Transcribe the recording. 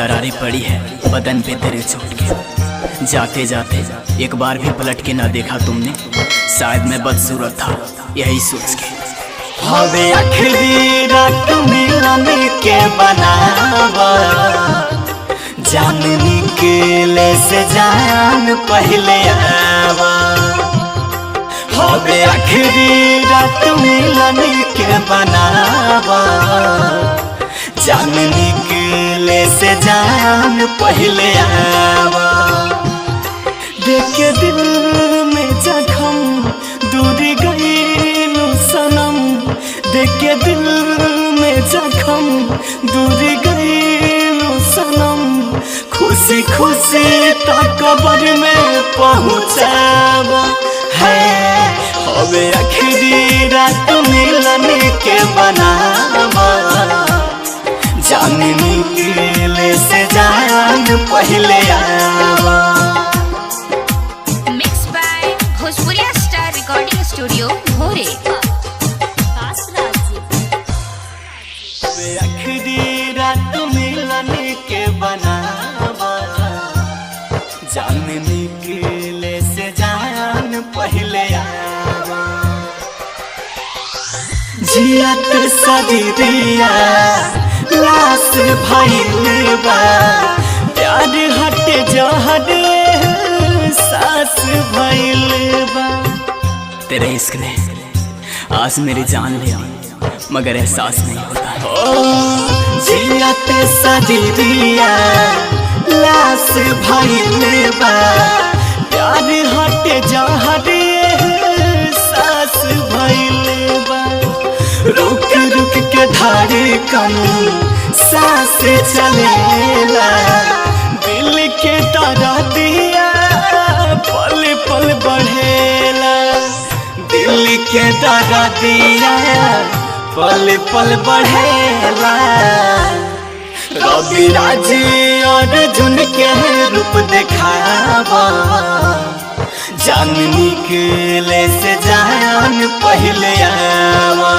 दरारें पड़ी है बदन पे तेरे चोट के। जाते जाते एक बार भी पलट के ना देखा तुमने, शायद मैं बदसूरत था यही सोच के। हवे आखिरी रात मिलन के बनावा, जान निकले से जान पहले आवा। हवे आखिरी रात मिलन के बनावा, जान निकले से जान पहले आवा। देख के दिल में जख्म दूरी गईलू सनम, देख के दिल में जख्म दूरी गईलू सनम। खुशी खुशी तक कब्र में पहुँचावा है। हवे आखिरी रात मिलन के बनावा, जान निकले से जान पहले आवा। मिक्स बाय भोजपुरिया स्टार रिकॉर्डिंग स्टूडियो भोरे। आखिरी रात मिलन के बनावा, जान निकले से जान पहले आवा। जियत सदिया लाश भइल बा, प्यार हट जहर सास भइल बा। तेरे इश्क ने आज मेरी जान ले ली, मगर एहसास नहीं होता। जियत सदिया लाश भइल बा, प्यार हट जहर सास भइल बा। रुक रुक के धड़कन सांस चलेला, दिल के दर्दिया पल पल बढ़ेला। दिल के दर्दिया पल पल बढ़ेला। रवि राज अर्जुन के रूप देखावा, जान निकले से जान पहले आवा।